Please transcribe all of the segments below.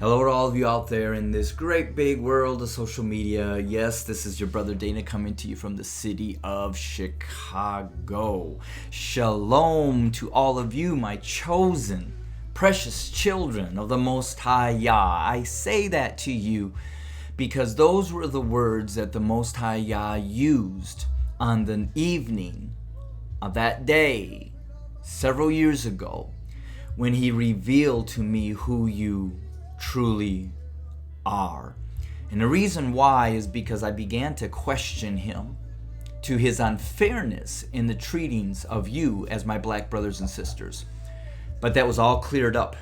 Hello to all of you out there in this great big world of social media. Yes, this is your brother Dana coming to you from the city of Chicago. Shalom to all of you, my chosen, precious children of the Most High Yah. I say that to you because those were the words that the Most High Yah used on the evening of that day several years ago when he revealed to me who you truly are. And the reason why is because I began to question him to his unfairness in the treatings of you as my black brothers and sisters. But that was all cleared up,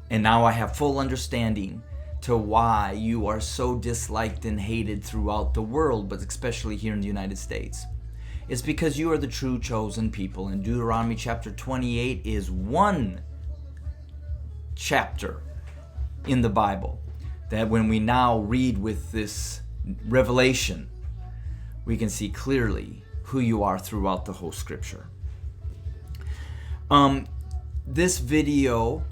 and now I have full understanding to why you are so disliked and hated throughout the world, but especially here in the United States. It's because you are the true chosen people, and Deuteronomy chapter 28 is one chapter in the Bible that when we now read with this revelation, we can see clearly who you are throughout the whole scripture. This video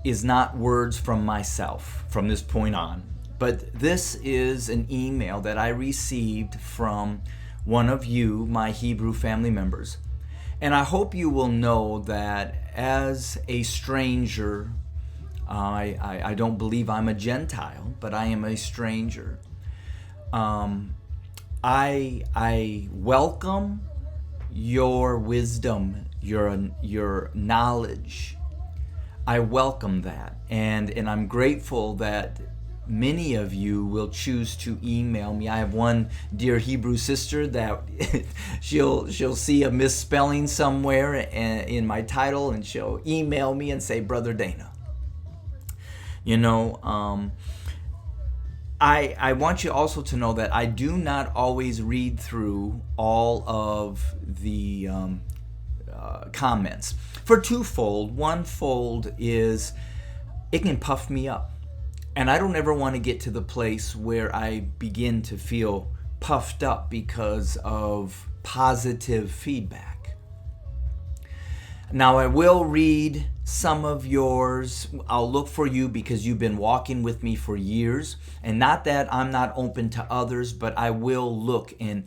is not words from myself from this point on, but this is an email that I received from one of you, my Hebrew family members. And I hope you will know that as a stranger, I don't believe I'm a Gentile, but I am a stranger. I welcome your wisdom, your knowledge. I welcome that, and I'm grateful that many of you will choose to email me. I have one dear Hebrew sister that she'll see a misspelling somewhere in my title, and she'll email me and say, "Brother Dana." You know, I want you also to know that I do not always read through all of the comments for twofold. One fold is it can puff me up, and I don't ever want to get to the place where I begin to feel puffed up because of positive feedback. Now, I will read some of yours. I'll look for you because you've been walking with me for years. And not that I'm not open to others, but I will look and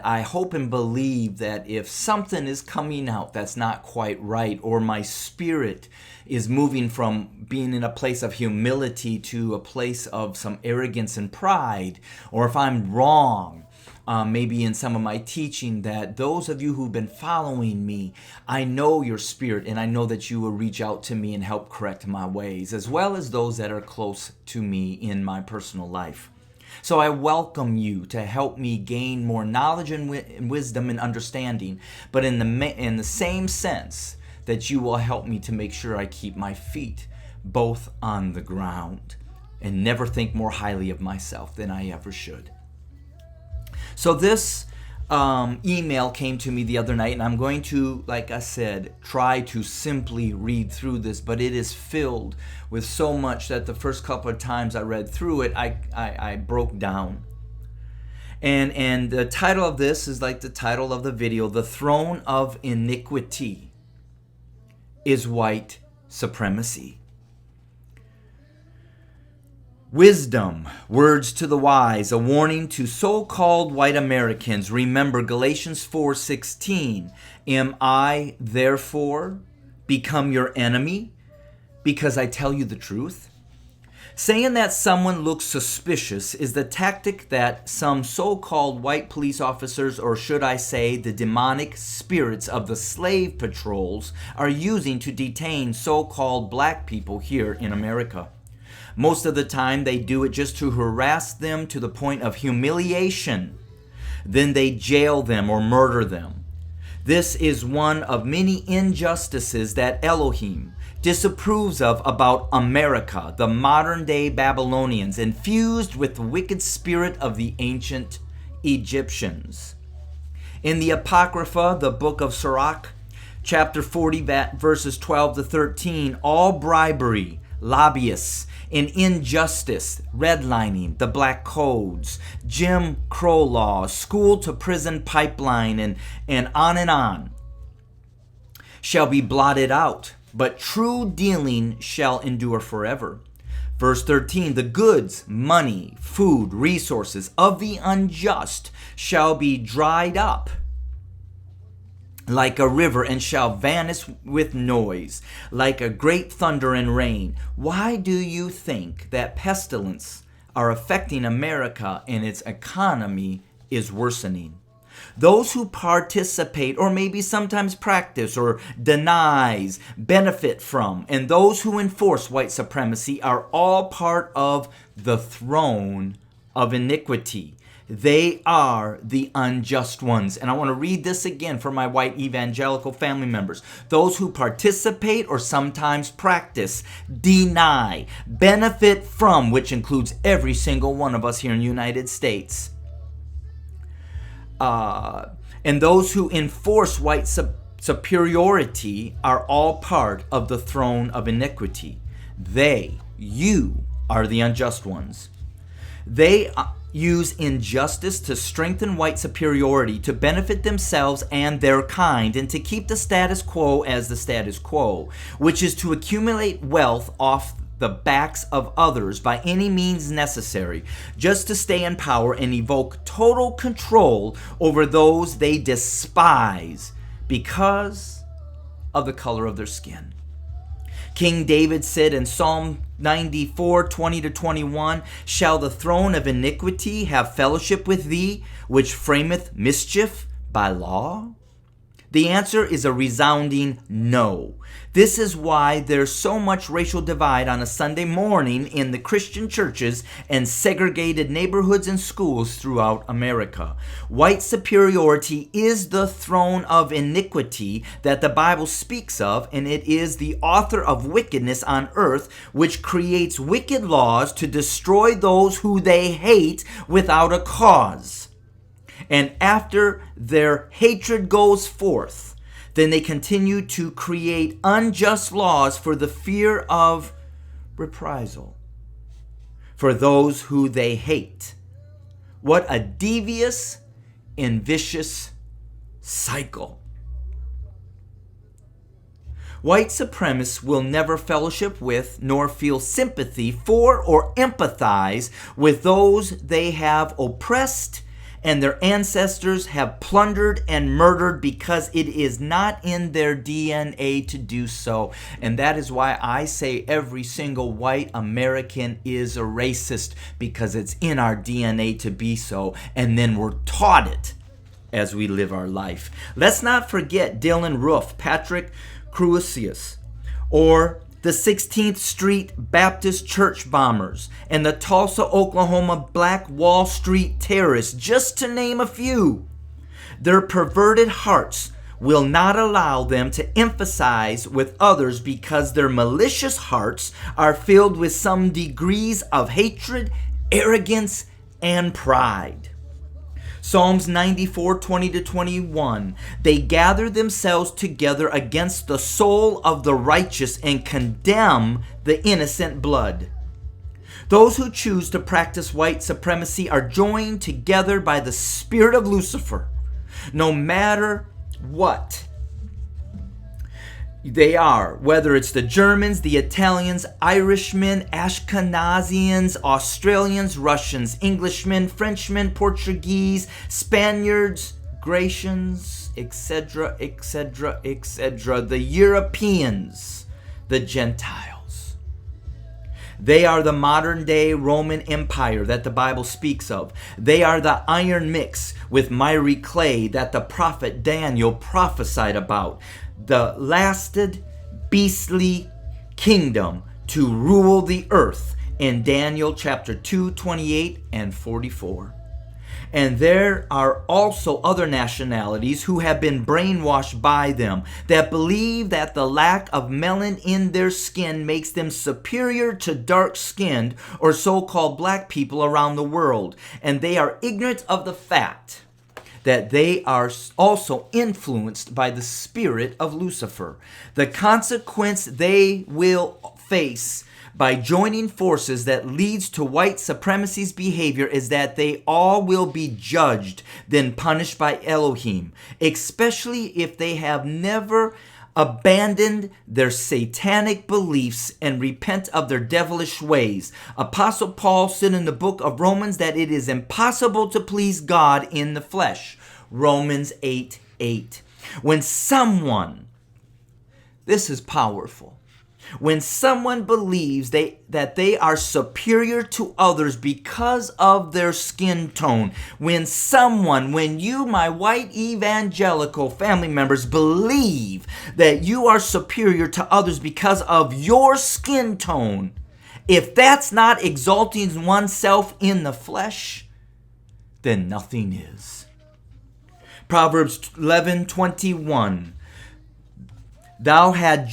I hope and believe that if something is coming out that's not quite right, or my spirit is moving from being in a place of humility to a place of some arrogance and pride, or if I'm wrong, maybe in some of my teaching, that those of you who've been following me, I know your spirit, and I know that you will reach out to me and help correct my ways, as well as those that are close to me in my personal life. So I welcome you to help me gain more knowledge and wisdom and understanding, but in the same sense that you will help me to make sure I keep my feet both on the ground and never think more highly of myself than I ever should. So this email came to me the other night, and I'm going to, like I said, try to simply read through this, but it is filled with so much that the first couple of times I read through it, I broke down. And the title of this is like the title of the video: "The Throne of Iniquity is White Supremacy." Wisdom, words to the wise, a warning to so-called white Americans. Remember Galatians 4:16. Am I therefore become your enemy because I tell you the truth? Saying that someone looks suspicious is the tactic that some so-called white police officers, or should I say the demonic spirits of the slave patrols, are using to detain so-called black people here in America. Most of the time, they do it just to harass them to the point of humiliation. Then they jail them or murder them. This is one of many injustices that Elohim disapproves of about America, the modern-day Babylonians, infused with the wicked spirit of the ancient Egyptians. In the Apocrypha, the book of Sirach, chapter 40, verses 12 to 13, all bribery, lobbyists, and injustice, redlining, the black codes, Jim Crow laws, school to prison pipeline, and on, shall be blotted out, but true dealing shall endure forever. Verse 13, the goods, money, food, resources of the unjust shall be dried up like a river and shall vanish with noise, like a great thunder and rain. Why do you think that pestilence are affecting America and its economy is worsening? Those who participate or maybe sometimes practice or denies, benefit from, and those who enforce white supremacy are all part of the throne of iniquity. They are the unjust ones. And I want to read this again for my white evangelical family members. Those who participate or sometimes practice, deny, benefit from, which includes every single one of us here in the United States. And those who enforce white superiority are all part of the throne of iniquity. You are the unjust ones. They use injustice to strengthen white superiority, to benefit themselves and their kind, and to keep the status quo as the status quo, which is to accumulate wealth off the backs of others by any means necessary, just to stay in power and evoke total control over those they despise because of the color of their skin. King David said in Psalm 94, 20-21, shall the throne of iniquity have fellowship with thee, which frameth mischief by law? The answer is a resounding no. This is why there's so much racial divide on a Sunday morning in the Christian churches and segregated neighborhoods and schools throughout America. White superiority is the throne of iniquity that the Bible speaks of, and it is the author of wickedness on earth, which creates wicked laws to destroy those who they hate without a cause. And after their hatred goes forth, then they continue to create unjust laws for the fear of reprisal for those who they hate. What a devious and vicious cycle. White supremacists will never fellowship with nor feel sympathy for or empathize with those they have oppressed and their ancestors have plundered and murdered, because it is not in their DNA to do so. And that is why I say every single white American is a racist, because it's in our DNA to be so, and then we're taught it as we live our life. Let's not forget Dylan Roof, Patrick Cruisius, or the 16th Street Baptist Church bombers, and the Tulsa, Oklahoma Black Wall Street terrorists, just to name a few. Their perverted hearts will not allow them to emphasize with others because their malicious hearts are filled with some degrees of hatred, arrogance, and pride. Psalms 94, 20-21, they gather themselves together against the soul of the righteous and condemn the innocent blood. Those who choose to practice white supremacy are joined together by the spirit of Lucifer, no matter what they are, whether it's the Germans, the Italians, Irishmen, Ashkenazians, Australians, Russians, Englishmen, Frenchmen, Portuguese, Spaniards, Grecians, etc., etc., etc., the Europeans, the Gentiles. They are the modern day Roman Empire that the Bible speaks of. They are the iron mix with miry clay that the prophet Daniel prophesied about. The lasted beastly kingdom to rule the earth in Daniel chapter 2, 28 and 44. And there are also other nationalities who have been brainwashed by them, that believe that the lack of melanin in their skin makes them superior to dark-skinned or so-called black people around the world. And they are ignorant of the fact that they are also influenced by the spirit of Lucifer. The consequence they will face by joining forces that leads to white supremacy's behavior is that they all will be judged, then punished by Elohim, especially if they have never abandoned their satanic beliefs and repent of their devilish ways. Apostle Paul said in the book of Romans that it is impossible to please God in the flesh. Romans 8:8. When someone, this is powerful, when someone believes that they are superior to others because of their skin tone, when you, my white evangelical family members, believe that you are superior to others because of your skin tone, if that's not exalting oneself in the flesh, then nothing is. Proverbs 11:21. Thou had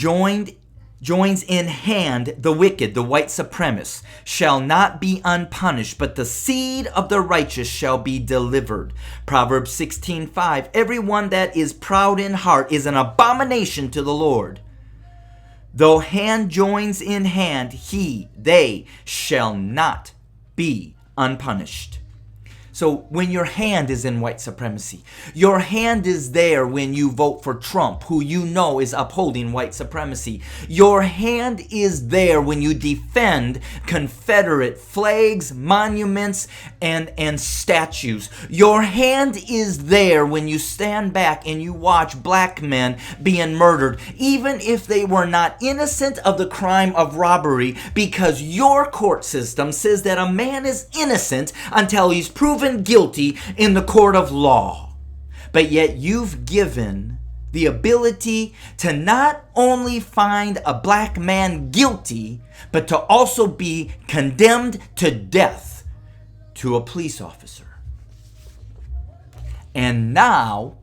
joins in hand the wicked, the white supremacist, shall not be unpunished, but the seed of the righteous shall be delivered. Proverbs 16:5. Everyone that is proud in heart is an abomination to the Lord. Though hand joins in hand, they shall not be unpunished. So when your hand is in white supremacy, your hand is there when you vote for Trump, who you know is upholding white supremacy. Your hand is there when you defend Confederate flags, monuments, and statues. Your hand is there when you stand back and you watch black men being murdered, even if they were not innocent of the crime of robbery, because your court system says that a man is innocent until he's proven guilty in the court of law. But yet you've given the ability to not only find a black man guilty, but to also be condemned to death to a police officer. And now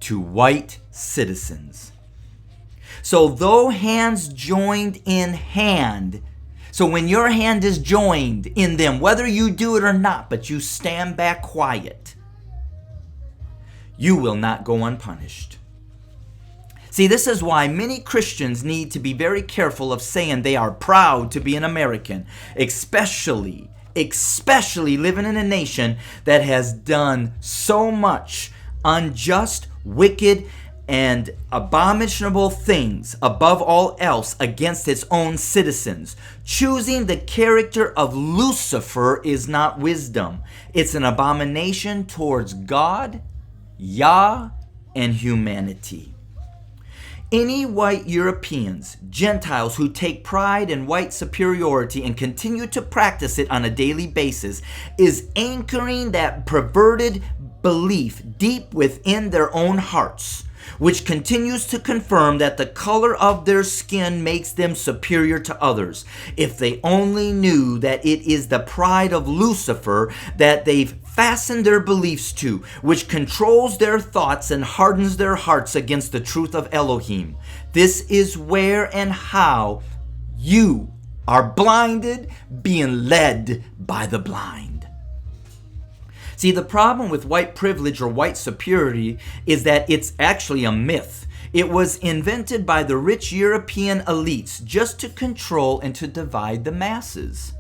to white citizens. So though hands joined in hand, so when your hand is joined in them, whether you do it or not, but you stand back quiet, you will not go unpunished. See, this is why many Christians need to be very careful of saying they are proud to be an American, especially living in a nation that has done so much unjust, wicked, and abominable things above all else against its own citizens. Choosing the character of Lucifer is not wisdom. It's an abomination towards God, Yah, and humanity. Any white Europeans, Gentiles who take pride in white superiority and continue to practice it on a daily basis is anchoring that perverted belief deep within their own hearts, which continues to confirm that the color of their skin makes them superior to others. If they only knew that it is the pride of Lucifer that they've fastened their beliefs to, which controls their thoughts and hardens their hearts against the truth of Elohim. This is where and how you are blinded, being led by the blind. See, the problem with white privilege or white superiority is that it's actually a myth. It was invented by the rich European elites just to control and to divide the masses.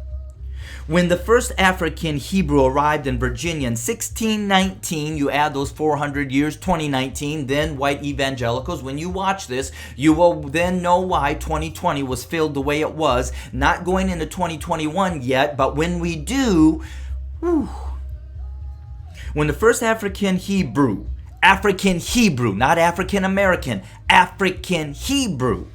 When the first African Hebrew arrived in Virginia in 1619, you add those 400 years, 2019, then white evangelicals, when you watch this, you will then know why 2020 was filled the way it was. Not going into 2021 yet, but when we do, when the first African Hebrew, not African American, African Hebrew.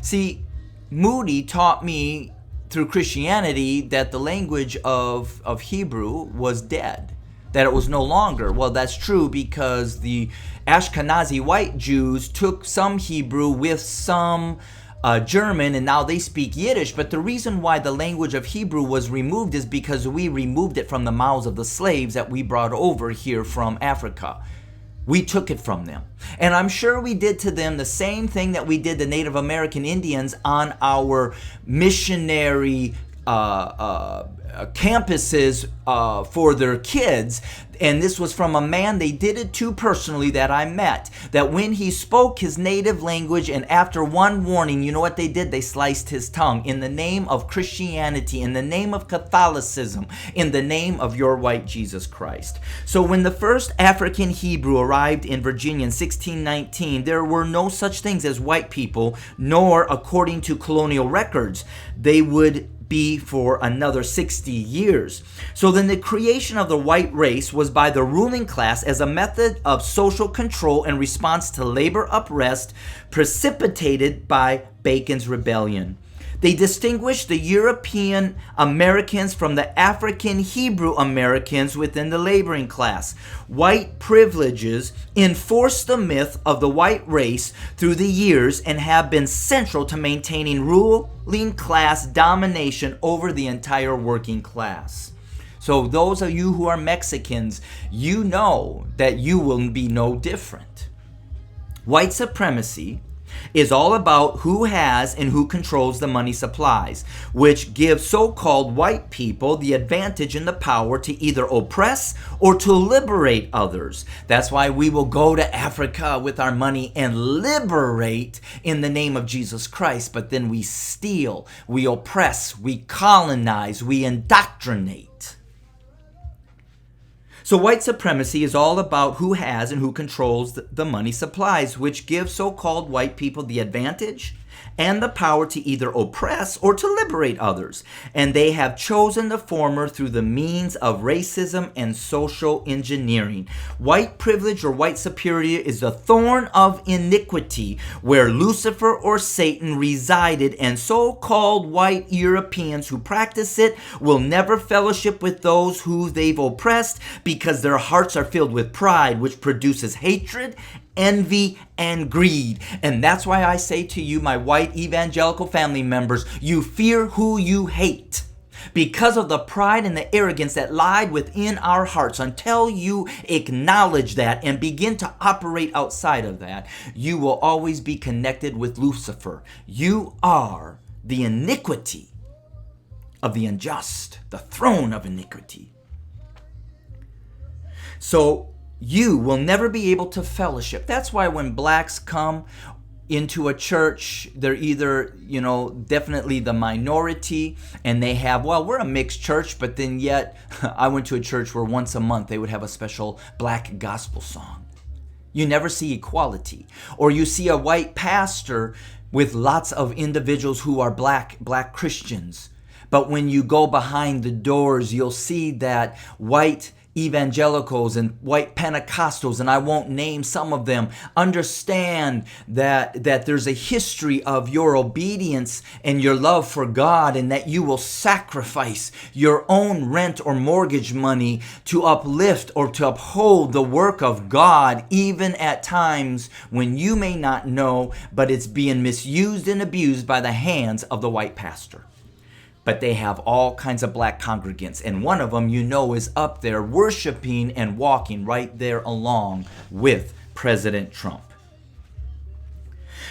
See, Moody taught me through Christianity that the language of Hebrew was dead, that it was no longer. Well, that's true because the Ashkenazi white Jews took some Hebrew with some German, and now they speak Yiddish. But the reason why the language of Hebrew was removed is because we removed it from the mouths of the slaves that we brought over here from Africa. We took it from them. And I'm sure we did to them the same thing that we did to Native American Indians on our missionary campuses for their kids. And this was from a man they did it to personally that I met, that when he spoke his native language and after one warning, you know what they did? They sliced his tongue in the name of Christianity, in the name of Catholicism, in the name of your white Jesus Christ. So when the first African Hebrew arrived in Virginia in 1619, there were no such things as white people, nor, according to colonial records, they would be for another 60 years. So then the creation of the white race was by the ruling class as a method of social control in response to labor unrest precipitated by Bacon's rebellion. They distinguished the European Americans from the African Hebrew Americans within the laboring class. White privileges enforced the myth of the white race through the years and have been central to maintaining ruling class domination over the entire working class. So those of you who are Mexicans, you know that you will be no different. White supremacy is all about who has and who controls the money supplies, which gives so-called white people the advantage and the power to either oppress or to liberate others. That's why we will go to Africa with our money and liberate in the name of Jesus Christ, but then we steal, we oppress, we colonize, we indoctrinate. So white supremacy is all about who has and who controls the money supplies, which gives so-called white people the advantage and the power to either oppress or to liberate others. And they have chosen the former through the means of racism and social engineering. White privilege or white superiority is the thorn of iniquity where Lucifer or Satan resided, and so-called white Europeans who practice it will never fellowship with those who they've oppressed because their hearts are filled with pride, which produces hatred, envy, and greed. And that's why I say to you, my white evangelical family members, you fear who you hate because of the pride and the arrogance that lie within our hearts. Until you acknowledge that and begin to operate outside of that, you will always be connected with Lucifer. You are the iniquity of the unjust, the throne of iniquity. So you will never be able to fellowship. That's why when blacks come into a church, they're either, definitely the minority, and they have, we're a mixed church, but then yet I went to a church where once a month they would have a special black gospel song. You never see equality. Or you see a white pastor with lots of individuals who are black Christians. But when you go behind the doors, you'll see that white evangelicals and white Pentecostals, and I won't name some of them, understand that there's a history of your obedience and your love for God, and that you will sacrifice your own rent or mortgage money to uplift or to uphold the work of God, even at times when you may not know, but it's being misused and abused by the hands of the white pastor. But they have all kinds of black congregants, and one of them is up there worshiping and walking right there along with President Trump.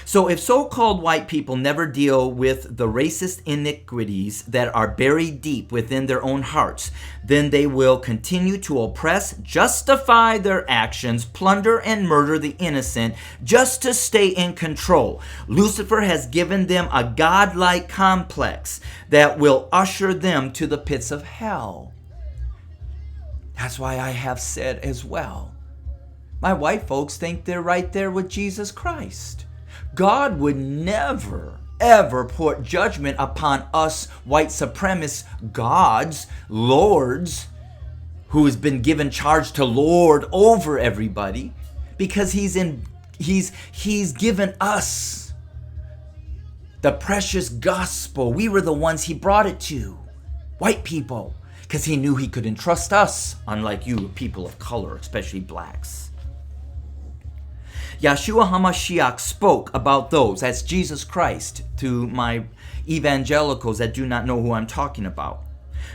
So if so-called white people never deal with the racist iniquities that are buried deep within their own hearts, then they will continue to oppress, justify their actions, plunder and murder the innocent just to stay in control. Lucifer has given them a godlike complex that will usher them to the pits of hell. That's why I have said as well, my white folks think they're right there with Jesus Christ. God would never, ever put judgment upon us white supremacist gods, lords, who has been given charge to lord over everybody, because he's given us the precious gospel. We were the ones he brought it to, white people, because he knew he could entrust us, unlike you people of color, especially blacks. Yeshua HaMashiach spoke about those, that's Jesus Christ, to my evangelicals that do not know who I'm talking about,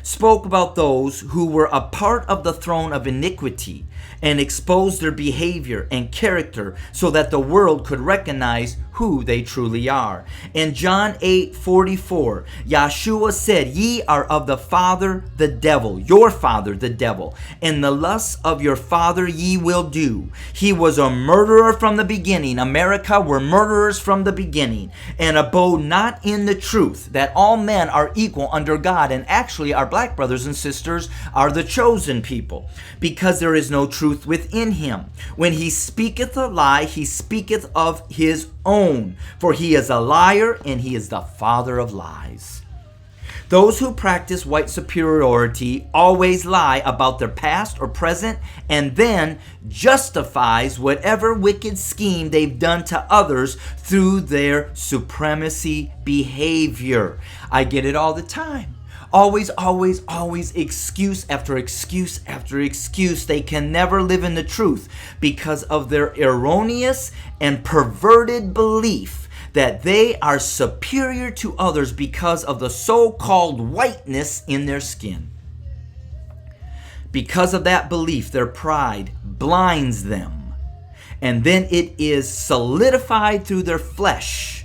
spoke about those who were a part of the throne of iniquity and exposed their behavior and character so that the world could recognize who they truly are. In John 8:44, Yeshua said, "Ye are of the father the devil, your father the devil, and the lusts of your father ye will do. He was a murderer from the beginning." America were murderers from the beginning, "and abode not in the truth, that all men are equal under God." And actually, our black brothers and sisters are the chosen people, because there is no truth within him. When he speaketh a lie, he speaketh of his own, for he is a liar, and he is the father of lies. Those who practice white superiority always lie about their past or present, and then justifies whatever wicked scheme they've done to others through their supremacy behavior. I get it all the time. Always, always, always excuse after excuse after excuse. They can never live in the truth because of their erroneous and perverted belief that they are superior to others because of the so-called whiteness in their skin. Because of that belief, their pride blinds them, and then it is solidified through their flesh.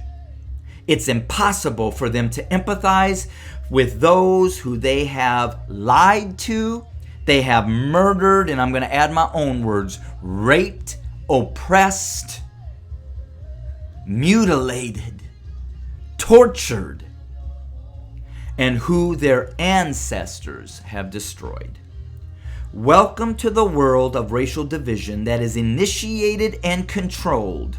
It's impossible for them to empathize with those who they have lied to, they have murdered, and I'm going to add my own words, raped, oppressed, mutilated, tortured, and who their ancestors have destroyed. Welcome to the world of racial division that is initiated and controlled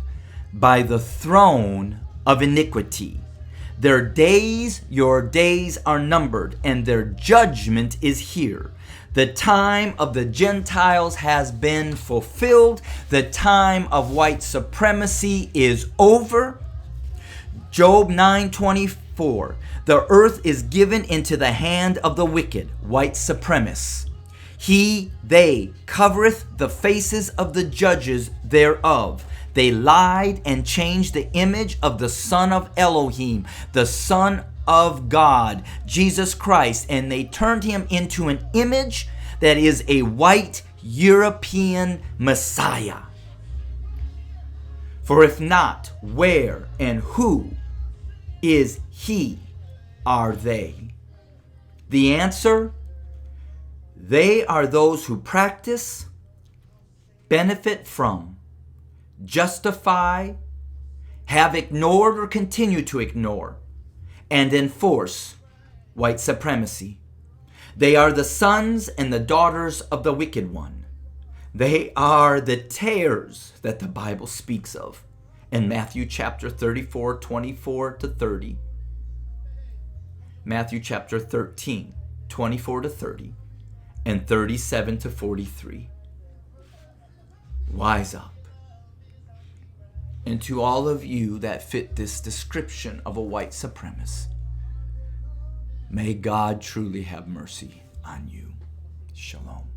by the throne of iniquity. Their days, your days are numbered, and their judgment is here. The time of the Gentiles has been fulfilled. The time of white supremacy is over. Job 9:24. The earth is given into the hand of the wicked, white supremacists. They covereth the faces of the judges thereof. They lied and changed the image of the Son of Elohim, the Son of God, Jesus Christ, and they turned him into an image that is a white European Messiah. For if not, where and who is he, are they? The answer: they are those who practice, benefit from, justify, have ignored or continue to ignore, and enforce white supremacy. They are the sons and the daughters of the wicked one. They are the tares that the Bible speaks of in Matthew chapter 34, 24 to 30. Matthew chapter 13, 24 to 30, and 37 to 43. Wise up. And to all of you that fit this description of a white supremacist, may God truly have mercy on you. Shalom.